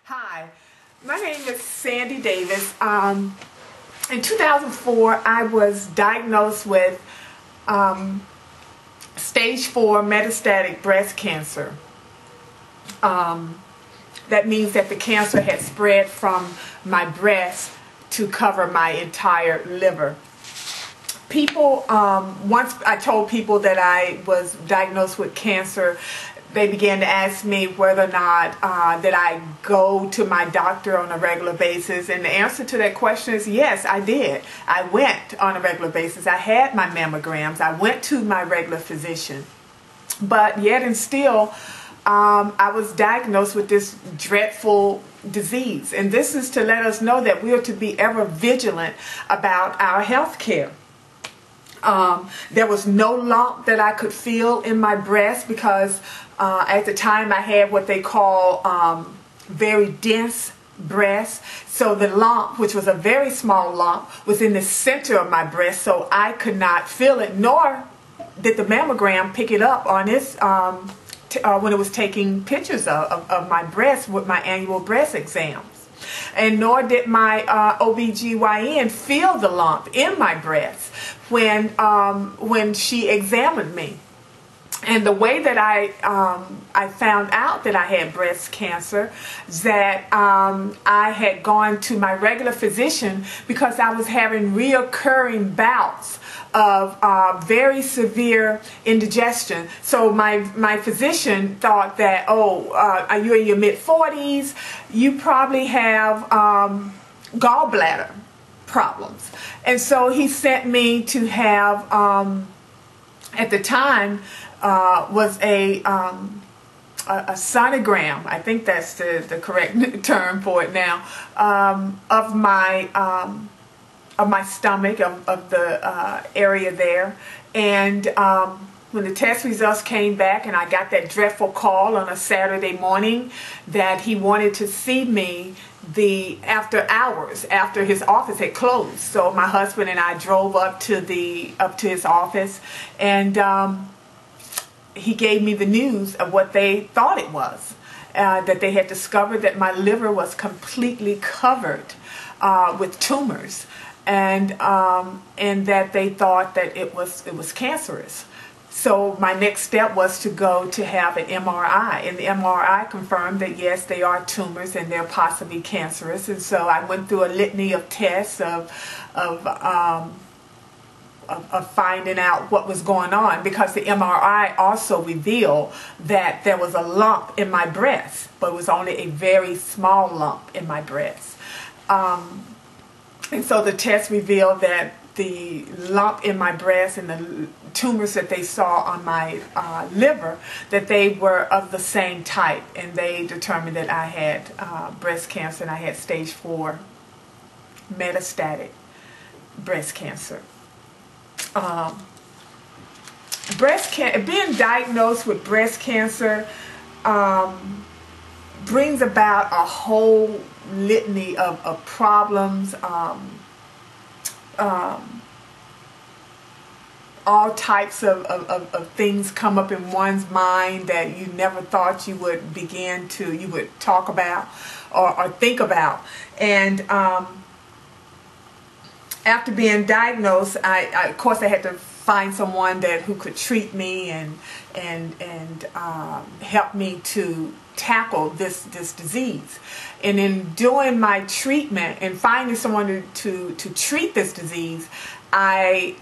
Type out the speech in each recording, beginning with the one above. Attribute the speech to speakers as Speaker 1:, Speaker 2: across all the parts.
Speaker 1: Hi, my name is Sandy Davis. In 2004, I was diagnosed with stage 4 metastatic breast cancer. That means that the cancer had spread from my breast to cover my entire liver. People, once I told people that I was diagnosed with cancer, they began to ask me whether or not that I go to my doctor on a regular basis. And the answer to that question is yes, I did. I went on a regular basis. I had my mammograms. I went to my regular physician. But yet and still, I was diagnosed with this dreadful disease. And this is to let us know that we are to be ever vigilant about our health care. There was no lump that I could feel in my breast because at the time I had what they call very dense breast. So the lump, which was a very small lump, was in the center of my breast, so I could not feel it, nor did the mammogram pick it up on its when it was taking pictures of my breast with my annual breast exams. And nor did my OBGYN feel the lump in my breast when she examined me. And the way that I found out that I had breast cancer is that I had gone to my regular physician because I was having reoccurring bouts of very severe indigestion. So my physician thought that, are you in your mid-40s? You probably have gallbladder problems. And so he sent me to have, at the time, was a sonogram, I think that's the correct term for it now, of my stomach, of the area there. And when the test results came back and I got that dreadful call on a Saturday morning that he wanted to see me after hours after his office had closed. So my husband and I drove up to his office, and he gave me the news of what they thought it was, that they had discovered that my liver was completely covered with tumors, and that they thought that it was cancerous. So my next step was to go to have an MRI, and the MRI confirmed that yes, they are tumors and they're possibly cancerous. And so I went through a litany of tests of finding out what was going on, because the MRI also revealed that there was a lump in my breast, but it was only a very small lump in my breast. And so the test revealed that the lump in my breast and the tumors that they saw on my liver, that they were of the same type, and they determined that I had breast cancer, and I had stage 4 metastatic breast cancer. Being diagnosed with breast cancer brings about a whole litany of problems, all types of things come up in one's mind that you never thought you would talk about or think about. And after being diagnosed, of course I had to find someone who could treat me and help me to tackle this disease. And in doing my treatment and finding someone to treat this disease, I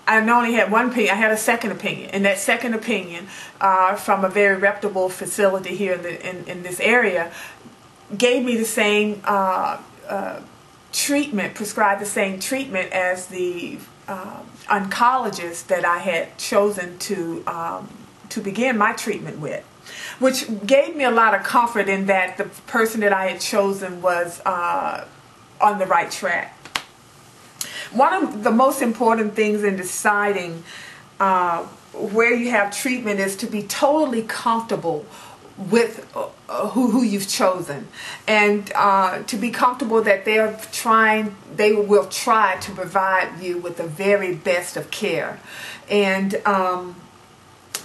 Speaker 1: not only had one opinion, I had a second opinion. And that second opinion from a very reputable facility here in this area gave me the same treatment, prescribed the same treatment as the oncologist that I had chosen to begin my treatment with, which gave me a lot of comfort in that the person that I had chosen was on the right track. One of the most important things in deciding where you have treatment is to be totally comfortable with who you've chosen, and to be comfortable that they will try to provide you with the very best of care. And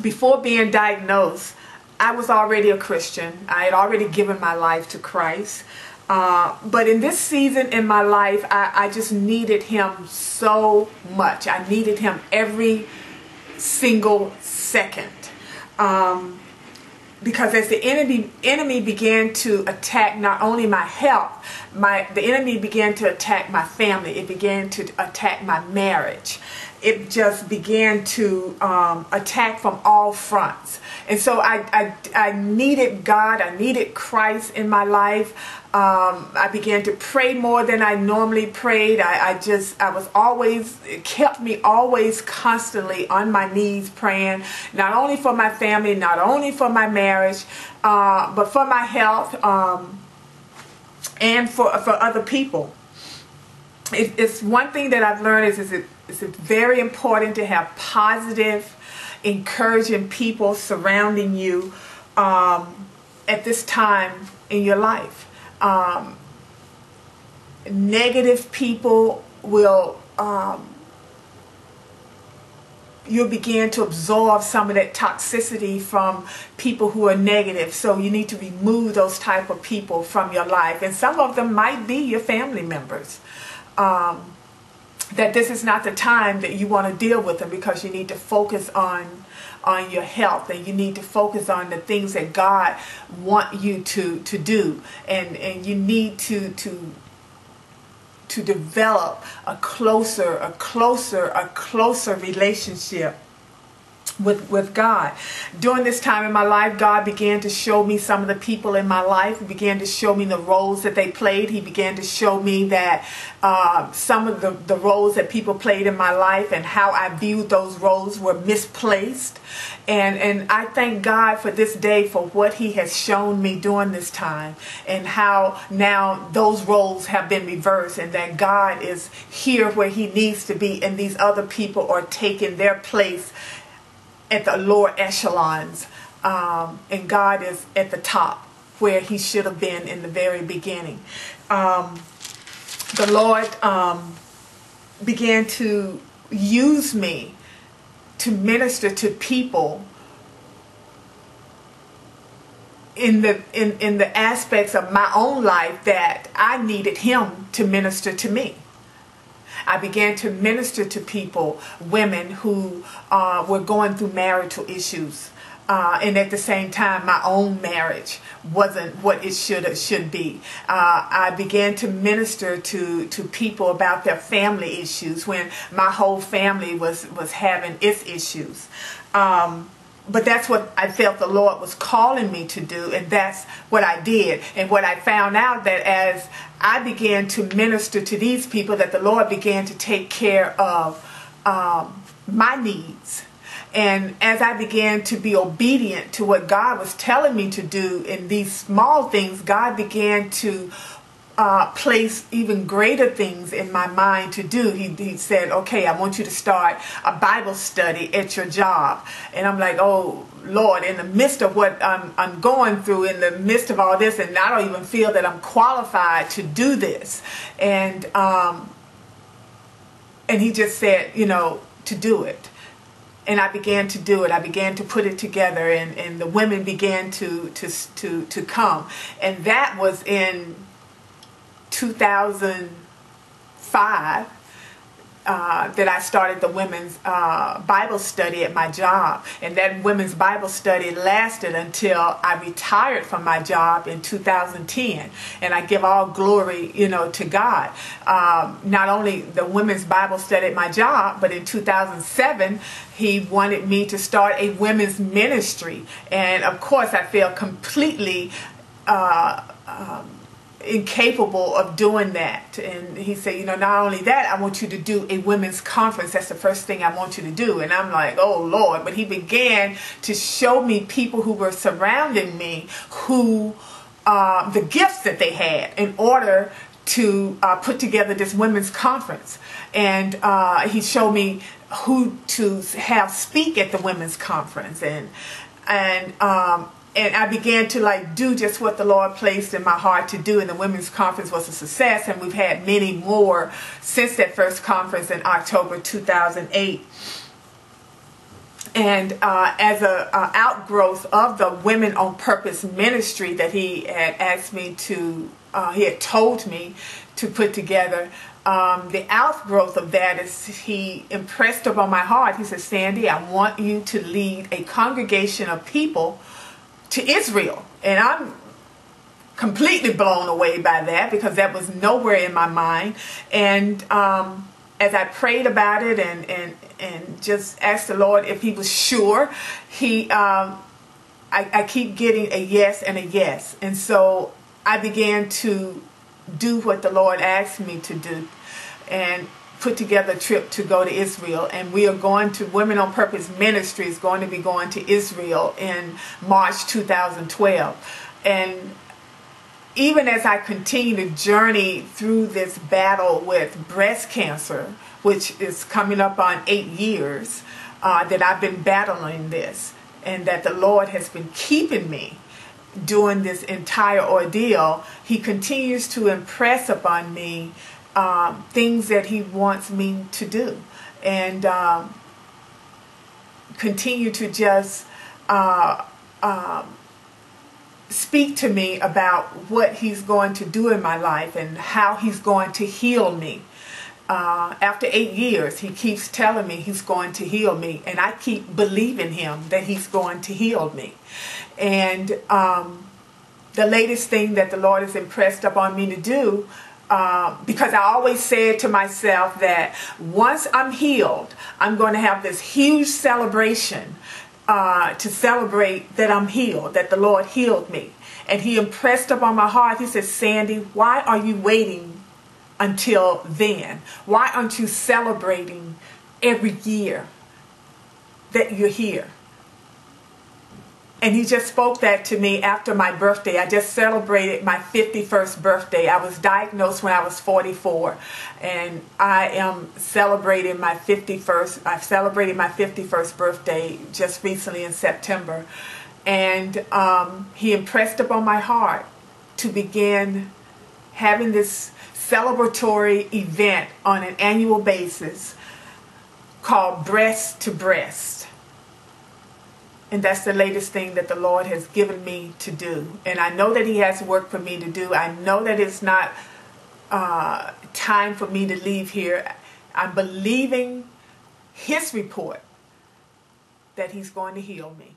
Speaker 1: before being diagnosed, I was already a Christian. I had already given my life to Christ. But in this season in my life, I just needed him so much. I needed him every single second. Because as the enemy began to attack not only my health, the enemy began to attack my family. It began to attack my marriage. It just began to attack from all fronts. And so I needed God. I needed Christ in my life. I began to pray more than I normally prayed. It kept me always constantly on my knees praying, not only for my family, not only for my marriage, but for my health, and for other people. It's one thing that I've learned is it's very important to have positive, encouraging people surrounding you at this time in your life. Negative people will, you'll begin to absorb some of that toxicity from people who are negative. So you need to remove those type of people from your life. And some of them might be your family members. That this is not the time that you want to deal with them, because you need to focus on your health, and you need to focus on the things that God want you to do, and you need to develop a closer relationship with God. During this time in my life, God began to show me some of the people in my life. He began to show me the roles that they played. He began to show me that some of the roles that people played in my life and how I viewed those roles were misplaced. And I thank God for this day, for what he has shown me during this time, and how now those roles have been reversed, and that God is here where he needs to be, and these other people are taking their place at the lower echelons, and God is at the top where he should have been in the very beginning. The Lord began to use me to minister to people in the aspects of my own life that I needed him to minister to me. I began to minister to people, women who were going through marital issues. And at the same time, my own marriage wasn't what it should be. I began to minister to people about their family issues when my whole family was having its issues. But that's what I felt the Lord was calling me to do, and that's what I did. And what I found out, that as I began to minister to these people, that the Lord began to take care of my needs. And as I began to be obedient to what God was telling me to do in these small things, God began to place even greater things in my mind to do. He said, okay, I want you to start a Bible study at your job. And I'm like, oh Lord, in the midst of what I'm going through, in the midst of all this, and I don't even feel that I'm qualified to do this. And he just said, to do it. And I began to do it. I began to put it together, and the women began to come. And that was in 2005 that I started the women's Bible study at my job. And that women's Bible study lasted until I retired from my job in 2010. And I give all glory, to God. Not only the women's Bible study at my job, but in 2007, he wanted me to start a women's ministry. And of course, I feel completely incapable of doing that. And he said, not only that, I want you to do a women's conference. That's the first thing I want you to do. And I'm like, oh Lord. But he began to show me people who were surrounding me, who the gifts that they had in order to put together this women's conference. And he showed me who to have speak at the women's conference. And I began to do just what the Lord placed in my heart to do. And the women's conference was a success. And we've had many more since that first conference in October 2008. And as a outgrowth of the Women on Purpose ministry that he had asked me to, he had told me to put together, the outgrowth of that is he impressed upon my heart. He said, Sandy, I want you to lead a congregation of people to Israel. And I'm completely blown away by that, because that was nowhere in my mind. And as I prayed about it and just asked the Lord if he was sure, I keep getting a yes and a yes. And so I began to do what the Lord asked me to do and put together a trip to go to Israel. And we are going to, Women on Purpose Ministry is going to be going to Israel in March 2012. And even as I continue to journey through this battle with breast cancer, which is coming up on 8 years that I've been battling this, and that the Lord has been keeping me during this entire ordeal, he continues to impress upon me things that he wants me to do, and continue to just speak to me about what he's going to do in my life and how he's going to heal me. After 8 years, he keeps telling me he's going to heal me, and I keep believing him that he's going to heal me. And the latest thing that the Lord has impressed upon me to do, because I always said to myself that once I'm healed, I'm going to have this huge celebration to celebrate that I'm healed, that the Lord healed me. And he impressed upon my heart, he said, Sandy, why are you waiting until then? Why aren't you celebrating every year that you're here? And he just spoke that to me after my birthday. I just celebrated my 51st birthday. I was diagnosed when I was 44, and I am celebrating my 51st. I've celebrated my 51st birthday just recently in September. And he impressed upon my heart to begin having this celebratory event on an annual basis called Breast to Breast. And that's the latest thing that the Lord has given me to do. And I know that he has work for me to do. I know that it's not time for me to leave here. I'm believing his report that he's going to heal me.